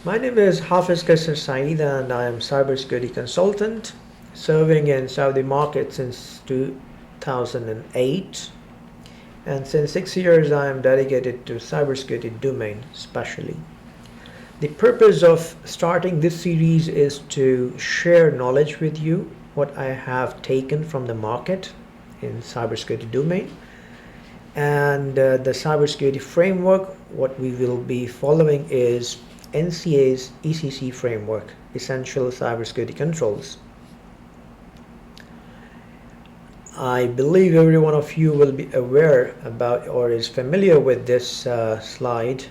My name is Hafiz Kassar Saeed and I am cybersecurity consultant serving in Saudi market since 2008, and since 6 years I am dedicated to cybersecurity domain especially. The purpose of starting this series is to share knowledge with you, what I have taken from the market in cybersecurity domain, and the cybersecurity framework. What we will be following is NCA's ECC framework, Essential Cybersecurity Controls. I believe every one of you will be aware about or is familiar with this slide,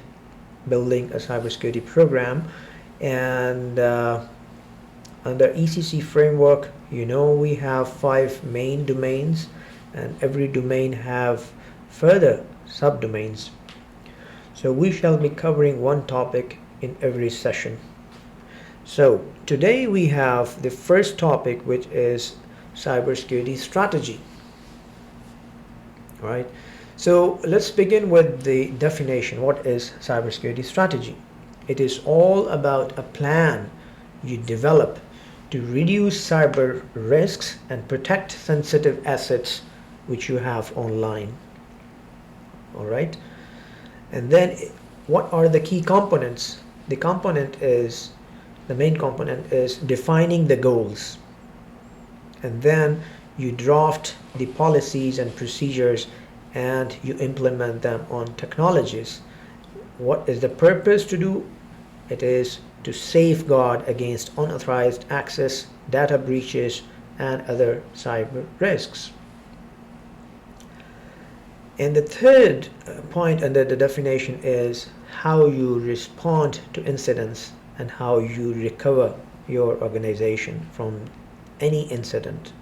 building a cybersecurity program. And under ECC framework, we have 5 main domains, and every domain have further subdomains. So we shall be covering one topic in every session. So today we have the first topic, which is cybersecurity strategy. All right. So let's begin with the definition. What is cybersecurity strategy? It is all about a plan you develop to reduce cyber risks and protect sensitive assets which you have online. All right. And then what are the key components? The main component is defining the goals. And then you draft the policies and procedures and you implement them on technologies. What is the purpose to do? It is to safeguard against unauthorized access, data breaches, and other cyber risks. And the third point under the definition is how you respond to incidents and how you recover your organization from any incident.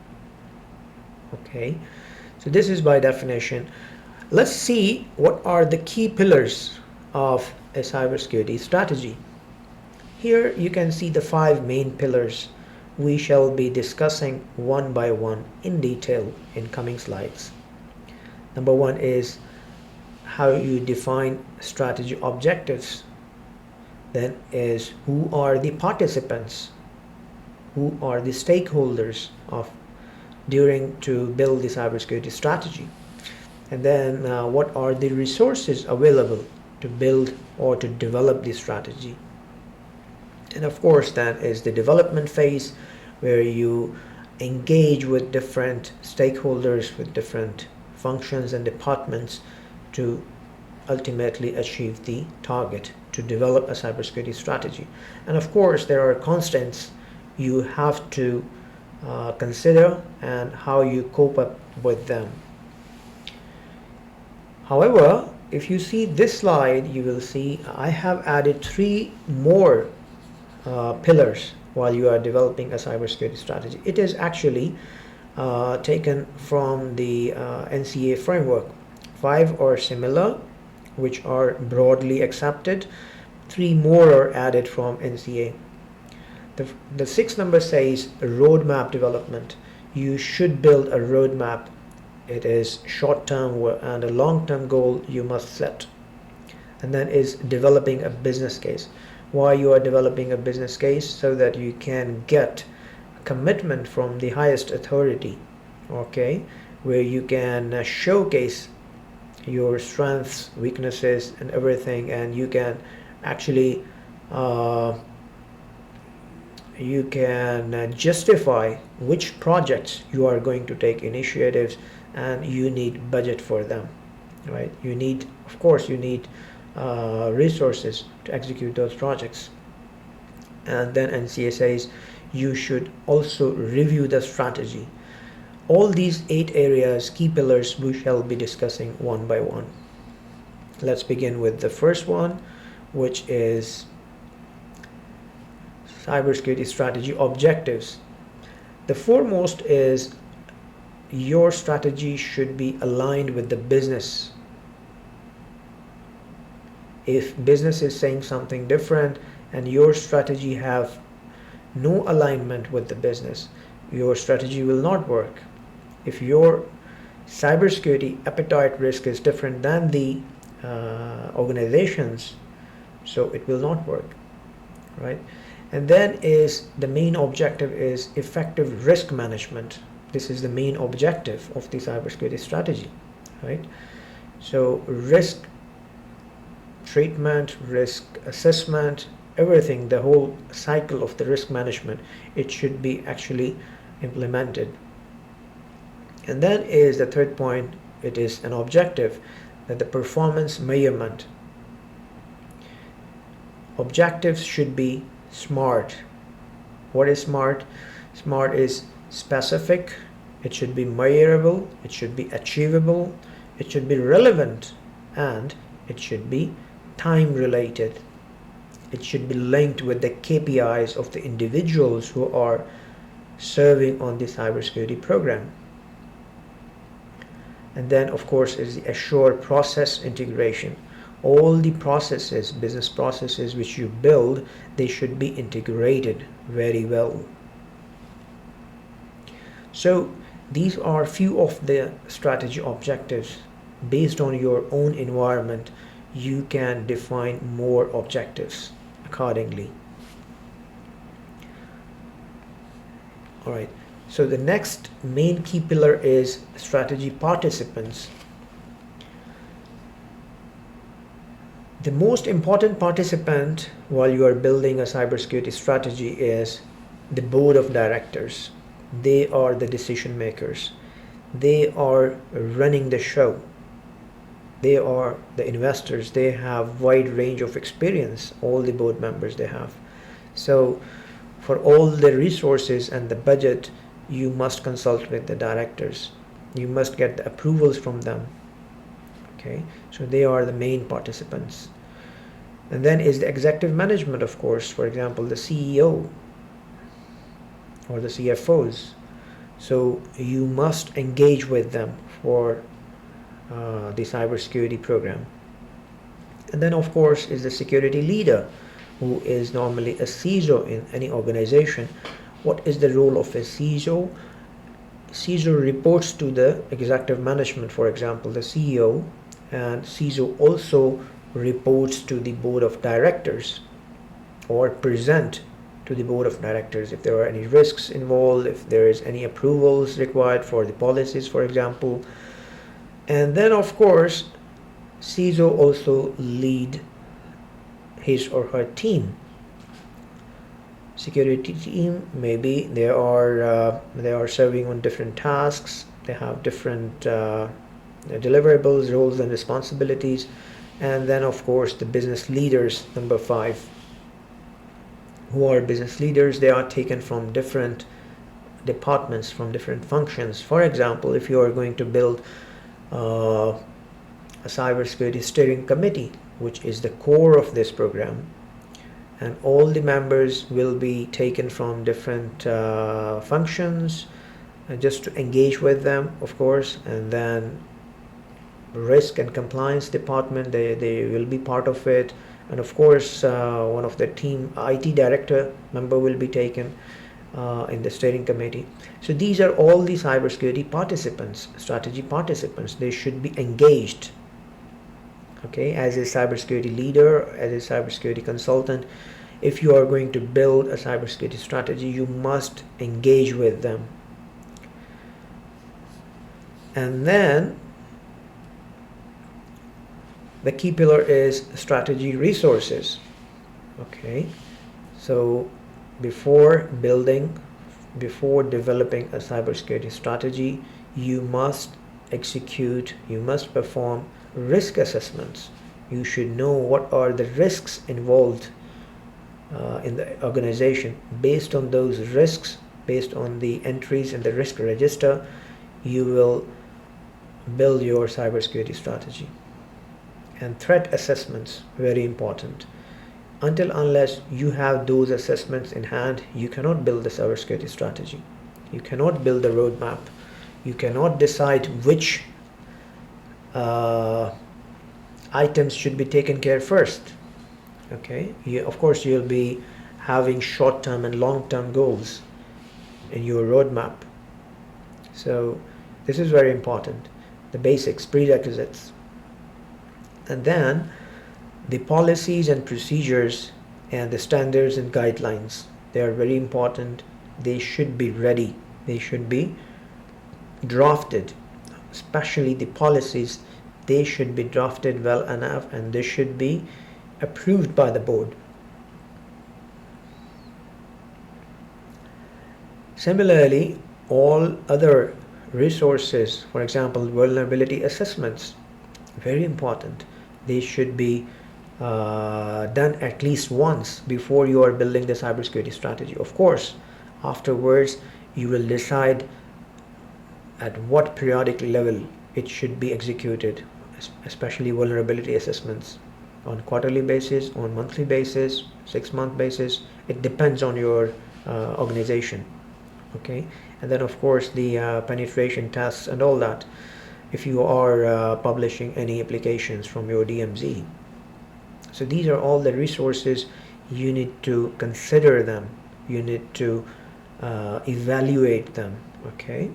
Okay, so this is by definition. Let's see what are the key pillars of a cybersecurity strategy. Here you can see the 5 main pillars. We shall be discussing one by one in detail in coming slides. Number 1 is how you define strategy objectives. Then is who are the participants, who are the stakeholders during to build the cybersecurity strategy, and then what are the resources available to build or to develop the strategy. And of course that is the development phase, where you engage with different stakeholders, with different functions and departments to ultimately achieve the target, to develop a cybersecurity strategy. And of course there are constants you have to consider and how you cope up with them. However, if you see this slide, you will see I have added 3 more pillars while you are developing a cybersecurity strategy. It is actually taken from the NCA framework. 5 are similar, which are broadly accepted. 3 more are added from NCA. The 6th number says roadmap development. You should build a roadmap. It is short-term and a long-term goal you must set. And then is developing a business case. Why you are developing a business case? So that you can get commitment from the highest authority, okay, where you can showcase your strengths, weaknesses, and everything, and you can actually justify which projects you are going to take initiatives, and you need budget for them, right? You need resources to execute those projects. And then NCA says you should also review the strategy. All these 8 areas, key pillars, we shall be discussing one by one. Let's begin with the first one, which is cybersecurity strategy objectives. The foremost is your strategy should be aligned with the business. If business is saying something different and your strategy have no alignment with the business, your strategy will not work. If your cybersecurity appetite risk is different than the organizations, so it will not work. right? And then is the main objective is effective risk management. This is the main objective of the cybersecurity strategy, right? So risk treatment, risk assessment, everything, the whole cycle of the risk management, it should be actually implemented. And then is the third point, it is an objective, that the performance measurement. Objectives should be SMART. What is SMART? SMART is specific, it should be measurable, it should be achievable, it should be relevant, and it should be time related. It should be linked with the KPIs of the individuals who are serving on the cybersecurity program. And then of course is the assured process integration. All the processes, business processes which you build, they should be integrated very well. So these are few of the strategy objectives. Based on your own environment, you can define more objectives accordingly. All right, so the next main key pillar is strategy participants. The most important participant while you are building a cybersecurity strategy is the board of directors. They are the decision makers. They are running the show. They are the investors. They have wide range of experience, all the board members they have. So for all the resources and the budget, you must consult with the directors. You must get the approvals from them. Okay, so they are the main participants. And then is the executive management, of course, for example, the CEO or the CFOs. So you must engage with them for the cybersecurity program. And then of course is the security leader, who is normally a CISO in any organization. What is the role of a CISO? CISO reports to the executive management, for example, the CEO, and CISO also reports to the board of directors or present to the board of directors if there are any risks involved, if there is any approvals required for the policies, for example. And then of course CISO also lead his or her team, security team. Maybe they are serving on different tasks, they have different deliverables, roles and responsibilities. And then of course the business leaders, number 5. Who are business leaders? They are taken from different departments, from different functions. For example, if you are going to build a cybersecurity steering committee, which is the core of this program, and all the members will be taken from different functions, just to engage with them, of course. And then risk and compliance department, they will be part of it. And of course one of the team IT director member will be taken in the steering committee. So these are all the cybersecurity participants, strategy participants. They should be engaged. Okay, as a cybersecurity leader, as a cybersecurity consultant, if you are going to build a cybersecurity strategy, you must engage with them. And then the key pillar is strategy resources. Okay, so before developing a cybersecurity strategy, you must execute, you must perform risk assessments. You should know what are the risks involved in the organization. Based on those risks, based on the entries in the risk register, you will build your cybersecurity strategy. And threat assessments, very important. Unless you have those assessments in hand, you cannot build the cybersecurity strategy. You cannot build a roadmap. You cannot decide which items should be taken care first. Okay, of course you'll be having short-term and long-term goals in your roadmap. So this is very important. The basics, prerequisites. And then the policies and procedures And the standards and guidelines, they are very important. They should be ready, they should be drafted, especially the policies. They should be drafted well enough, and they should be approved by the board. Similarly, all other resources, for example, vulnerability assessments, very important. They should be done at least once before you are building the cybersecurity strategy. Of course, afterwards you will decide at what periodic level it should be executed, especially vulnerability assessments on quarterly basis, on monthly basis, 6-month basis. It depends on your organization. Okay, and then of course the penetration tests and all that, if you are publishing any applications from your DMZ. So these are all the resources. You need to consider them, you need to evaluate them, okay,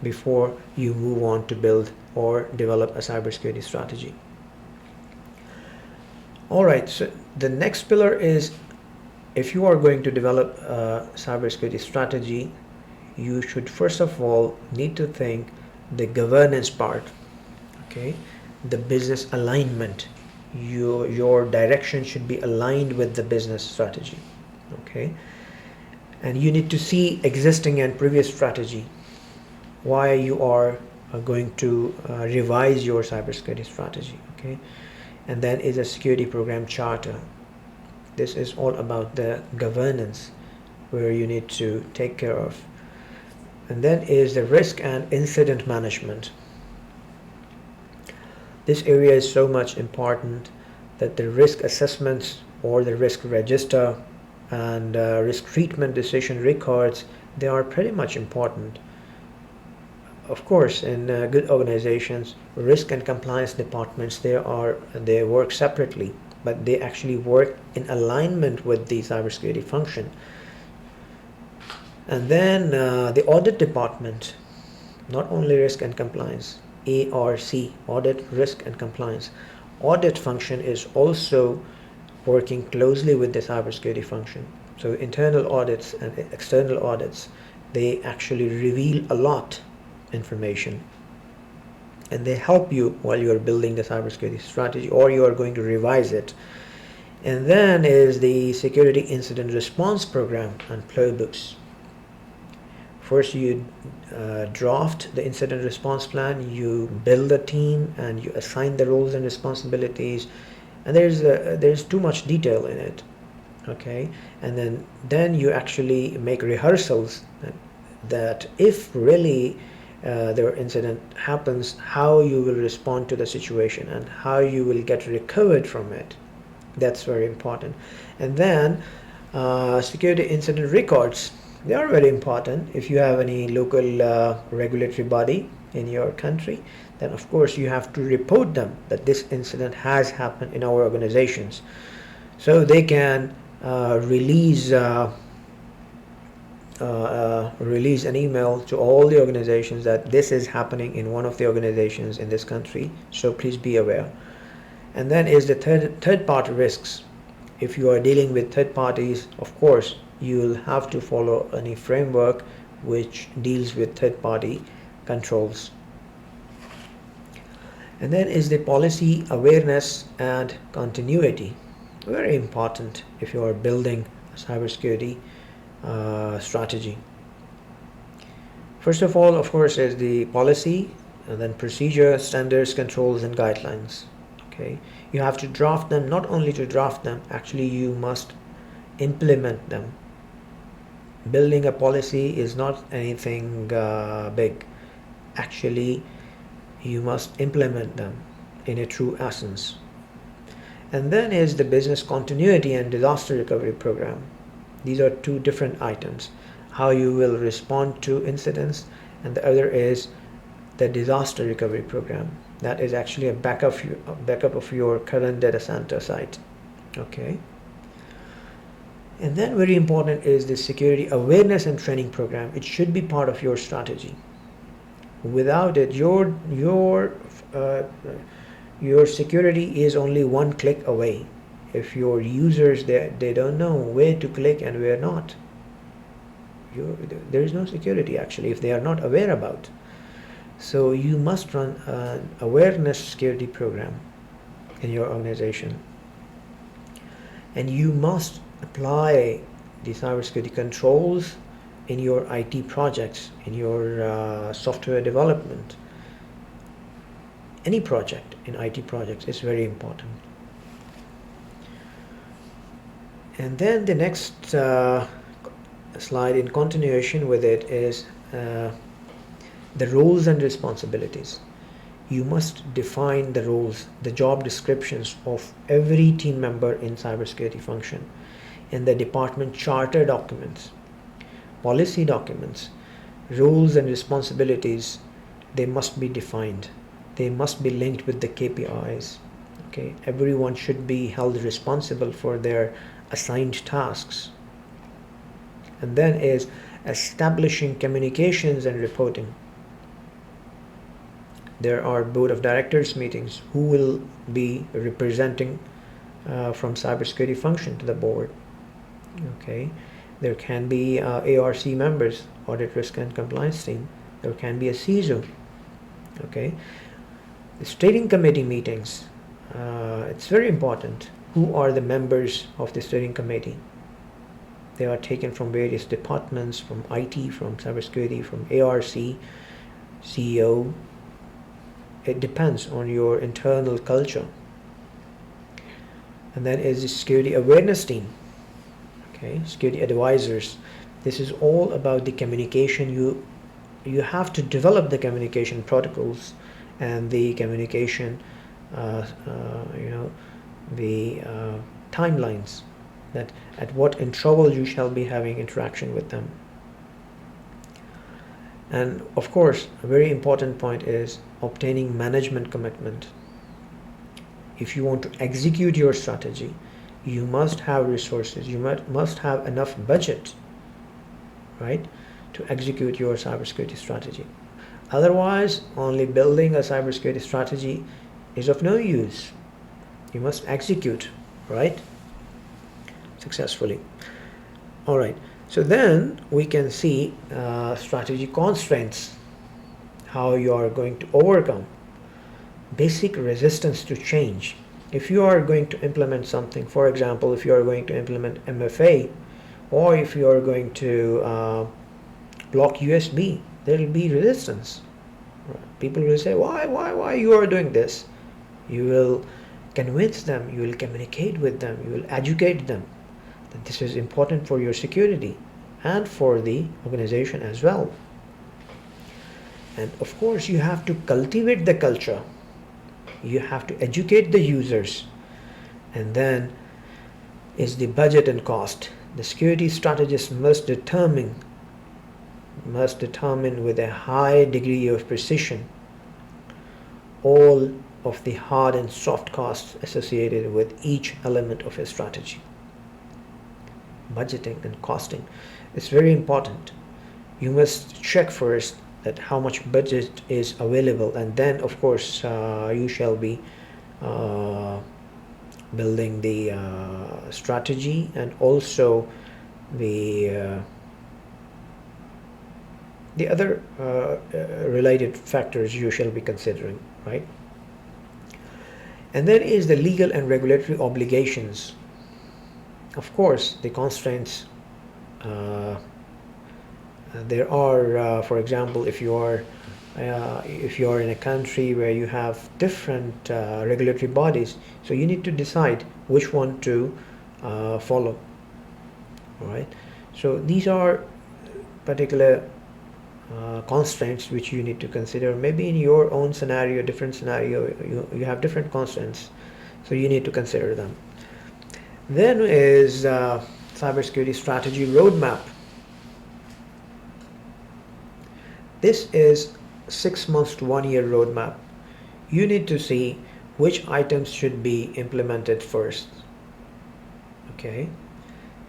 before you move on to build or develop a cybersecurity strategy. Alright, so the next pillar is, if you are going to develop a cybersecurity strategy, you should first of all need to think the governance part, okay, the business alignment. Your direction should be aligned with the business strategy, okay, and you need to see existing and previous strategy, why you are going to revise your cybersecurity strategy, okay. And then is a security program charter. This is all about the governance where you need to take care of. And then is the risk and incident management. This area is so much important that the risk assessments or the risk register and risk treatment decision records, they are pretty much important. Of course, in good organizations, risk and compliance departments, they work separately, but they actually work in alignment with the cybersecurity function. And then the audit department, not only risk and compliance, ARC, audit, risk and compliance. Audit function is also working closely with the cybersecurity function. So internal audits and external audits, they actually reveal a lot information, and they help you while you are building the cybersecurity strategy or you are going to revise it. And then is the security incident response program and playbooks. First you draft the incident response plan, you build a team, and you assign the roles and responsibilities, and there's too much detail in it, okay. And then you actually make rehearsals that if really the incident happens, how you will respond to the situation and how you will get recovered from it. That's very important. And then security incident records, they are very important. If you have any local regulatory body in your country, then of course you have to report them that this incident has happened in our organizations, so they can release an email to all the organizations that this is happening in one of the organizations in this country, so please be aware. And then is the third party risks. If you are dealing with third parties, of course you will have to follow any framework which deals with third party controls. And then is the policy awareness and continuity, very important if you are building a cybersecurity strategy. First of all, of course, is the policy, and then procedure, standards, controls, and guidelines. Okay, you have to draft them. Not only to draft them, actually you must implement them. Building a policy is not anything big. Actually, you must implement them in a true essence. And then is the business continuity and disaster recovery program. These are two different items. How you will respond to incidents, and the other is the disaster recovery program. That is actually a backup of your current data center site. Okay. And then very important is the security awareness and training program. It should be part of your strategy. Without it, your security is only one click away. if your users, they don't know where to click and where not, there is no security actually if they are not aware about. So you must run an awareness security program in your organization, and you must apply the cybersecurity controls in your IT projects, in your software development. Any project in IT projects is very important. And then the next slide in continuation with it is the roles and responsibilities. You must define the roles, the job descriptions of every team member in cybersecurity function in the department charter documents, policy documents. Roles and responsibilities, they must be defined. They must be linked with the KPIs. Okay, everyone should be held responsible for their assigned tasks. And then is establishing communications and reporting. There are board of directors meetings who will be representing from cybersecurity function to the board. Okay, there can be ARC members, audit risk and compliance team. There can be a CISO. Okay, the steering committee meetings, it's very important. Who are the members of the steering committee? They are taken from various departments, from IT, from cybersecurity, from ARC, CEO. It depends on your internal culture. And then is the security awareness team. Okay, security advisors. This is all about the communication. You have to develop the communication protocols and the communication, the timelines, that at what interval you shall be having interaction with them. And of course, a very important point is obtaining management commitment. If you want to execute your strategy, you must have resources, you must have enough budget, right, to execute your cybersecurity strategy. Otherwise, only building a cybersecurity strategy is of no use. You must execute, right, successfully. All right, so then we can see strategy constraints, how you are going to overcome basic resistance to change. If you are going to implement something, for example, if you are going to implement MFA, or if you are going to block USB, there will be resistance. People will say, why you are doing this? You will convince them, you will communicate with them, you will educate them that this is important for your security and for the organization as well. And of course, you have to cultivate the culture. You have to educate the users. And then is the budget and cost. The security strategist must determine with a high degree of precision all of the hard and soft costs associated with each element of a strategy. Budgeting and costing is very important. You must check first that how much budget is available, and then of course you shall be building the strategy and also the other related factors you shall be considering, right? And then is the legal and regulatory obligations. Of course, the constraints, there are, for example, if you are in a country where you have different regulatory bodies, so you need to decide which one to follow. All right. So these are particular constraints which you need to consider. Maybe in your own scenario, different scenario, you have different constraints, so you need to consider them. Then is cybersecurity strategy roadmap. This is 6 months to 1 year roadmap. You need to see which items should be implemented first, okay,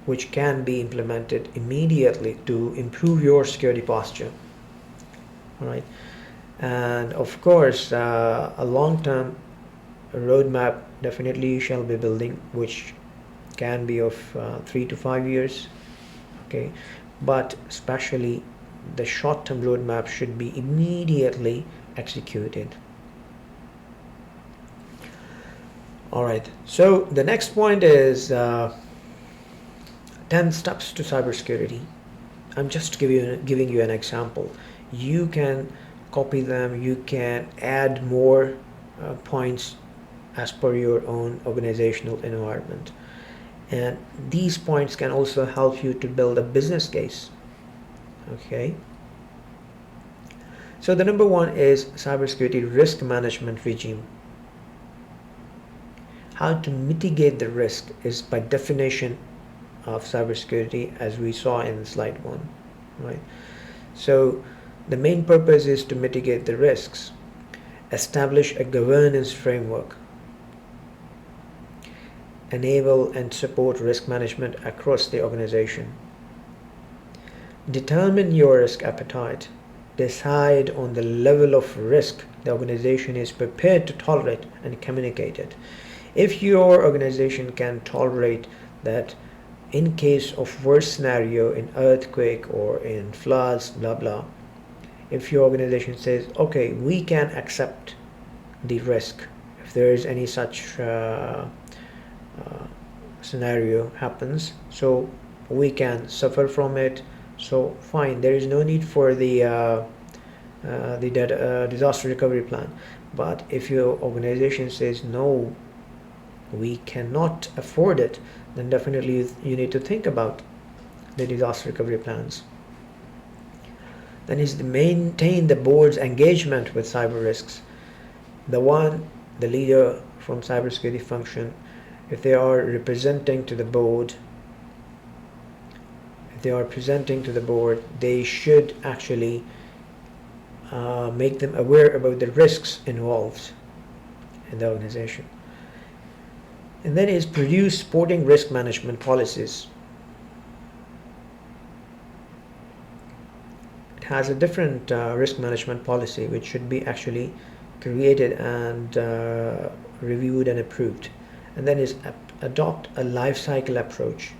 which can be implemented immediately to improve your security posture. All right, and of course a long-term roadmap definitely you shall be building, which can be of 3 to 5 years, okay, but especially the short-term roadmap should be immediately executed. All right, so the next point is 10 steps to cybersecurity. I'm just giving you an example. You can copy them, you can add more points as per your own organizational environment. And these points can also help you to build a business case. Okay. So the number one is cybersecurity risk management regime. How to mitigate the risk is by definition of cybersecurity, as we saw in slide 1, right? So the main purpose is to mitigate the risks, establish a governance framework, enable and support risk management across the organization, determine your risk appetite, decide on the level of risk the organization is prepared to tolerate and communicate it. If your organization can tolerate that in case of worst scenario, in earthquake or in floods, blah blah, if your organization says, okay, we can accept the risk if there is any such scenario happens, so we can suffer from it, so fine, there is no need for the disaster recovery plan. But if your organization says no, we cannot afford it, then definitely you need to think about the disaster recovery plans. Then is to maintain the board's engagement with cyber risks. The leader from cybersecurity function, if they are representing to the board, they should actually make them aware about the risks involved in the organization. And then is produce supporting risk management policies. It has a different risk management policy which should be actually created and reviewed and approved. And then is adopt a life cycle approach.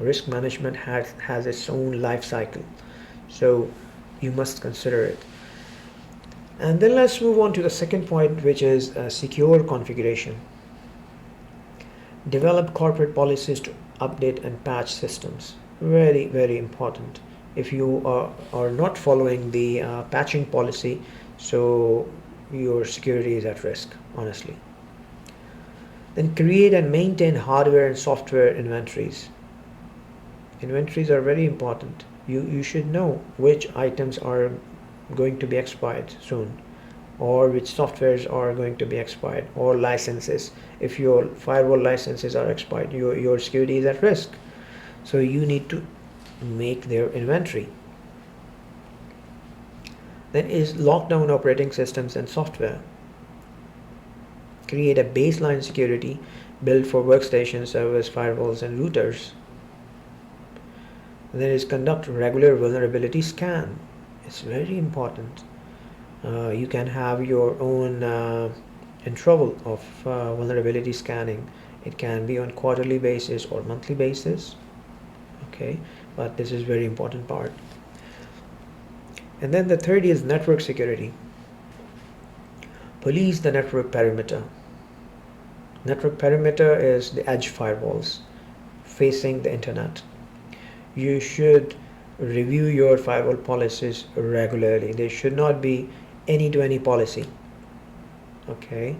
Risk management has its own life cycle, so you must consider it. And then let's move on to the second point, which is secure configuration. Develop corporate policies to update and patch systems. Very, very important. If you are not following the patching policy, so your security is at risk, honestly. Then create and maintain hardware and software inventories. Inventories are very important. You should know which items are going to be expired soon, or which softwares are going to be expired, or licenses. If your firewall licenses are expired, your security is at risk. So you need to make their inventory. Then is lockdown operating systems and software. Create a baseline security built for workstation servers, firewalls, and routers. And then is conduct regular vulnerability scan. It's very important. You can have your own interval of vulnerability scanning. It can be on quarterly basis or monthly basis. Okay, but this is very important part. And then the third is network security. Police the network perimeter. Network perimeter is the edge firewalls facing the internet. You should review your firewall policies regularly. There should not be any to any policy. Okay,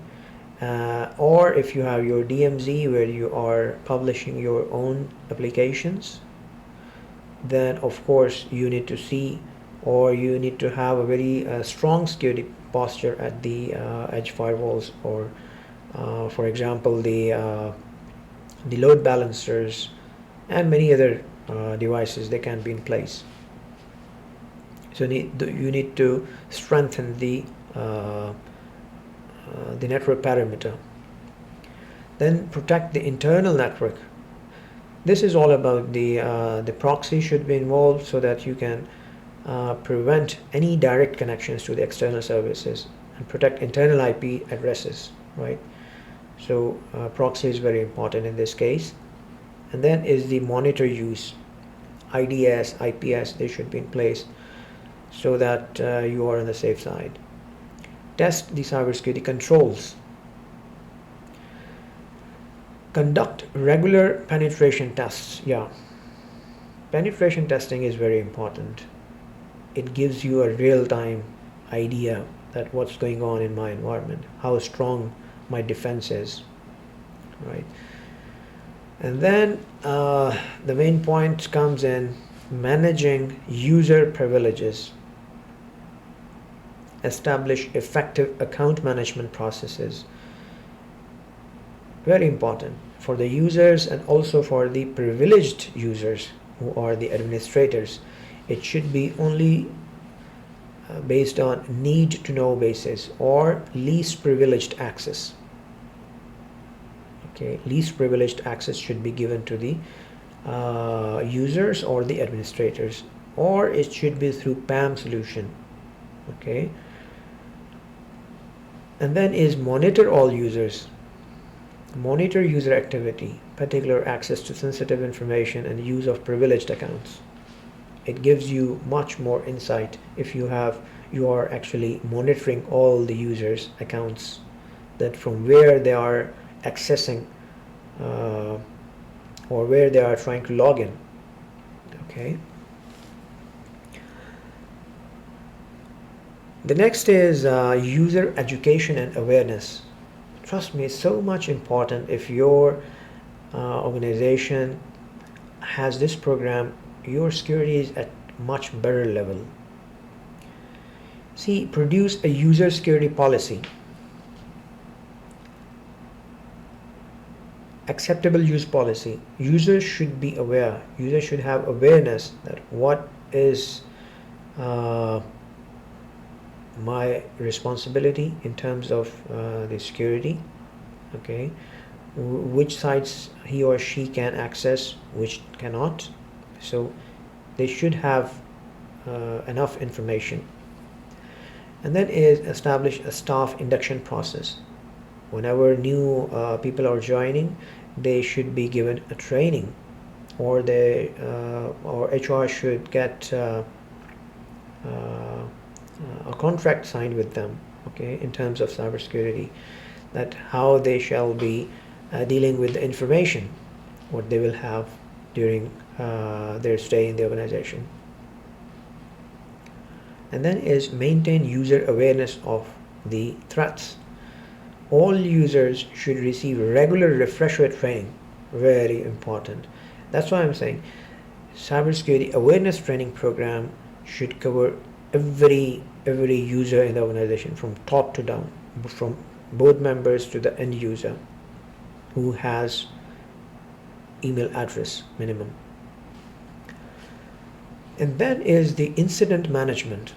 or if you have your DMZ where you are publishing your own applications, then of course you need to see, or you need to have a very strong security posture at the edge firewalls, or for example the load balancers and many other devices, they can be in place. So you need to strengthen the network perimeter. Then protect the internal network. This is all about the proxy should be involved so that you can prevent any direct connections to the external services and protect internal IP addresses, right? So proxy is very important in this case. And then is the monitor use. IDS, IPS, they should be in place so that you are on the safe side. Test the cybersecurity controls. Conduct regular penetration tests. Yeah, penetration testing is very important. It gives you a real-time idea that what's going on in my environment, how strong my defense is, right? And then the main point comes in managing user privileges. Establish effective account management processes. Very important for the users and also for the privileged users who are the administrators. It should be only based on need to know basis or least privileged access. Okay, least privileged access should be given to the users or the administrators, or it should be through PAM solution. Okay, and then is monitor all users. Monitor user activity, particular access to sensitive information and use of privileged accounts. It gives you much more insight if you are actually monitoring all the users' accounts, that from where they are accessing or where they are trying to log in. Okay. The next is user education and awareness. Trust me, it's so much important. If your organization has this program, your security is at much better level. See, produce a user security policy. Acceptable use policy. Users should be aware. Users should have awareness that what is my responsibility in terms of the security. Okay, which sites he or she can access, which cannot. So they should have enough information. And then is establish a staff induction process. Whenever new people are joining, they should be given a training, or they or HR should get a contract signed with them, okay, in terms of cybersecurity, that how they shall be dealing with the information, what they will have during their stay in the organization. And then is maintain user awareness of the threats. All users should receive regular refresher training. Very important. That's why I'm saying cybersecurity awareness training program should cover every user in the organization, from top to down, from board members to the end user who has email address minimum. And then is the incident management.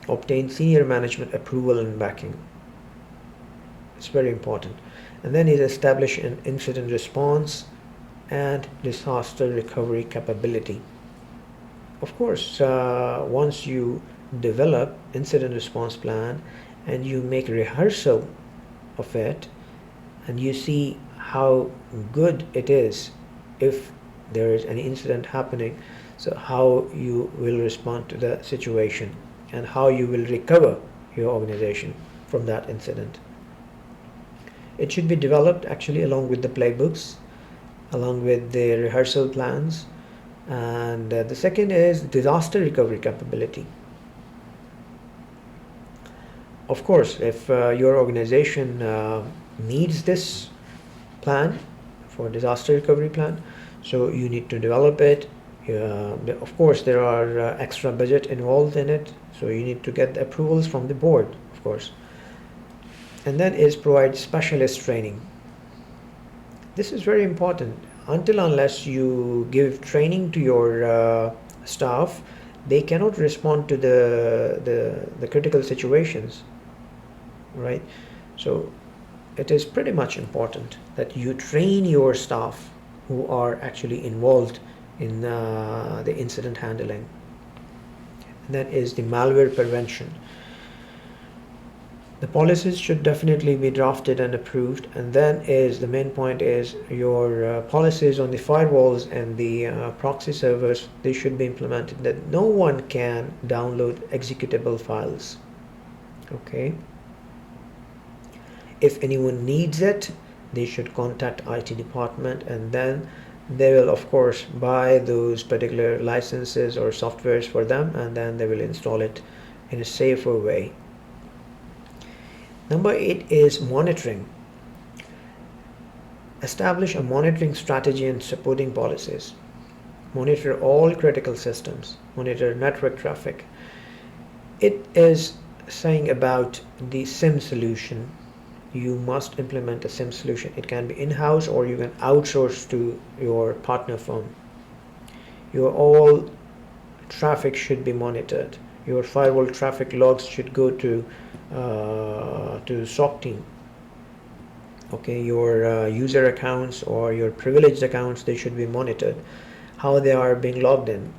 Obtain senior management approval and backing. It's very important. And then is establish an incident response and disaster recovery capability. Of course, once you develop incident response plan and you make rehearsal of it, and you see how good it is if there is any incident happening, so how you will respond to the situation and how you will recover your organization from that incident. It should be developed actually along with the playbooks, along with the rehearsal plans. And the second is disaster recovery capability. Of course, if your organization needs this plan for disaster recovery plan, so you need to develop it. Of course, there are extra budget involved in it, so you need to get the approvals from the board, of course. And then is provide specialist training. This is very important. Unless you give training to your staff, they cannot respond to the critical situations, right? So it is pretty much important that you train your staff who are actually involved in the incident handling. And that is the malware prevention. The policies should definitely be drafted and approved, and then is the main point is your policies on the firewalls and the proxy servers, they should be implemented that no one can download executable files. Okay, if anyone needs it, they should contact IT department, and then they will of course buy those particular licenses or softwares for them, and then they will install it in a safer way. Number 8 is monitoring. Establish a monitoring strategy and supporting policies. Monitor all critical systems. Monitor network traffic. It is saying about the SIM solution. You must implement a SIM solution. It can be in-house or you can outsource to your partner firm. Your all traffic should be monitored. Your firewall traffic logs should go to SOC team. Okay, your user accounts or your privileged accounts, they should be monitored, how they are being logged in.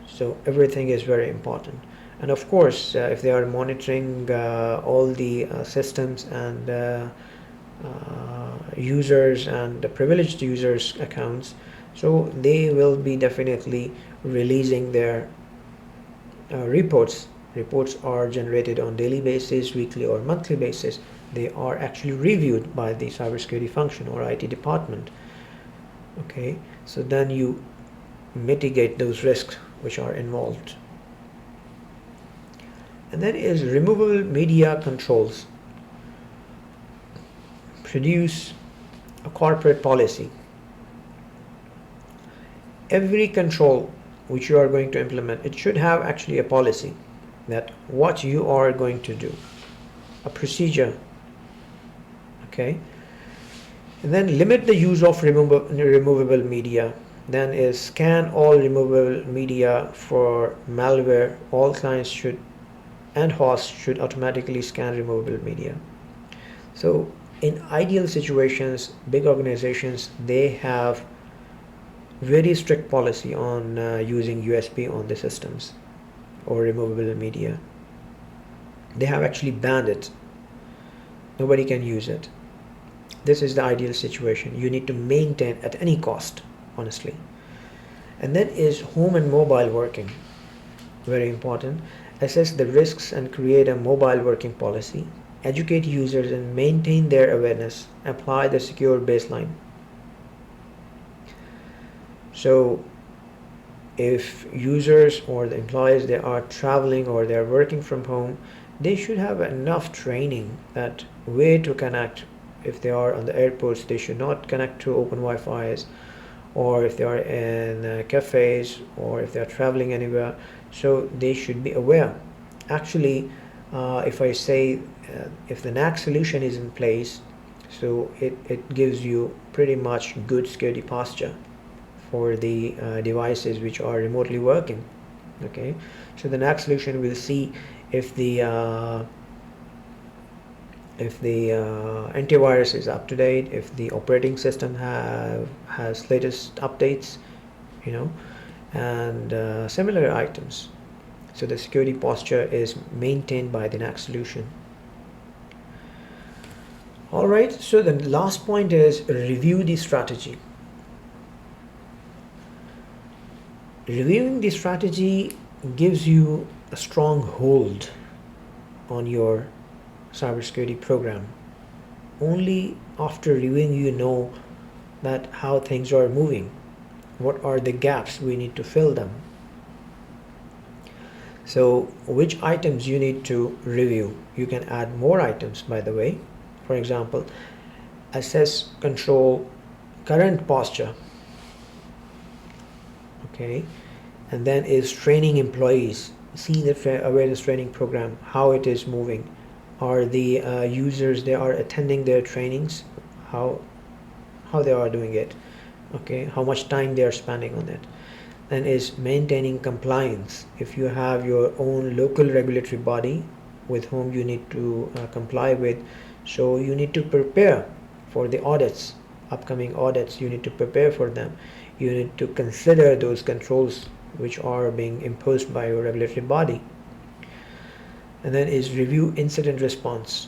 So everything is very important. And of course, if they are monitoring all the systems and users and the privileged users accounts, so they will be definitely releasing their reports. Reports are generated on daily basis, weekly or monthly basis. They are actually reviewed by the cybersecurity function or IT department. Okay, so then you mitigate those risks which are involved. And then is removable media controls. Produce a corporate policy. Every control which you are going to implement, it should have actually a policy that what you are going to do, a procedure. Okay, and then limit the use of removable media. Then is scan all removable media for malware. All clients should and hosts should automatically scan removable media. So in ideal situations, big organizations, they have very strict policy on using USB on the systems or removable media. They have actually banned it. Nobody can use it. This is the ideal situation. You need to maintain at any cost, honestly. And then is home and mobile working. Very important. Assess the risks and create a mobile working policy. Educate users and maintain their awareness. Apply the secure baseline. So if users or the employees, they are traveling or they are working from home, they should have enough training that way to connect. If they are on the airports, they should not connect to open Wi-Fi's, or if they are in cafes, or if they are traveling anywhere. So they should be aware. Actually, if I say if the NAC solution is in place, so it gives you pretty much good security posture for the devices which are remotely working. Okay, so the NAC solution will see if the antivirus is up to date, if the operating system has latest updates, you know, and similar items. So the security posture is maintained by the NAC solution. All right, so the last point is review the strategy. Reviewing the strategy gives you a strong hold on your cybersecurity program. Only after reviewing you know that how things are moving, what are the gaps we need to fill them. So which items you need to review. You can add more items, by the way. For example, assess, control current posture. Okay, and then is training employees. See the awareness training program, how it is moving. Are the users, they are attending their trainings, how they are doing it, okay, how much time they are spending on it. Then is maintaining compliance. If you have your own local regulatory body with whom you need to comply with, so you need to prepare for the audits, upcoming audits. You need to prepare for them. You need to consider those controls which are being imposed by your regulatory body. And then is review incident response.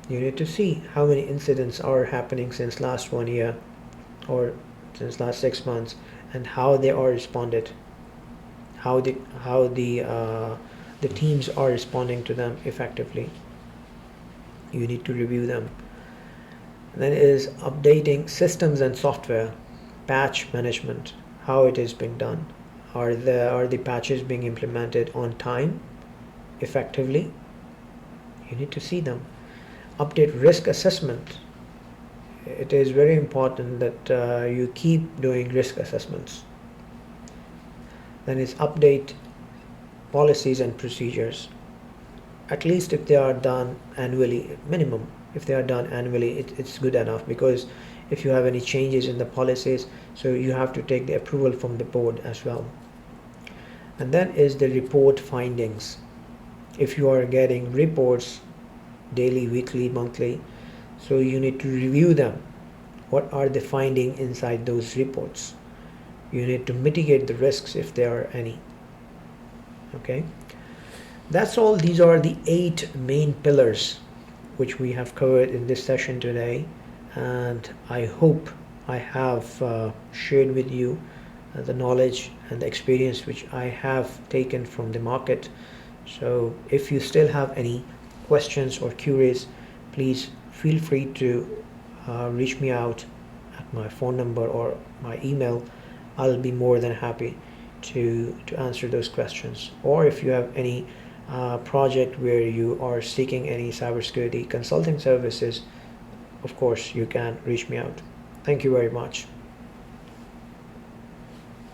You need to see how many incidents are happening since last 1 year or since last 6 months, and how they are responded, how the teams are responding to them effectively. You need to review them. And then is updating systems and software, patch management, how it is being done. Are the patches being implemented on time, effectively? You need to see them. Update risk assessment. It is very important that you keep doing risk assessments. Then is update policies and procedures. At least if they are done annually, minimum. If they are done annually, it's good enough, because if you have any changes in the policies, so you have to take the approval from the board as well. And then is the report findings. If you are getting reports daily, weekly, monthly, so you need to review them. What are the findings inside those reports? You need to mitigate the risks if there are any. Okay, that's all. These are the 8 main pillars which we have covered in this session today, and I hope I have shared with you the knowledge and the experience which I have taken from the market. So if you still have any questions or queries, please feel free to reach me out at my phone number or my email. I'll be more than happy to answer those questions. Or if you have any project where you are seeking any cybersecurity consulting services, of course you can reach me out. Thank you very much.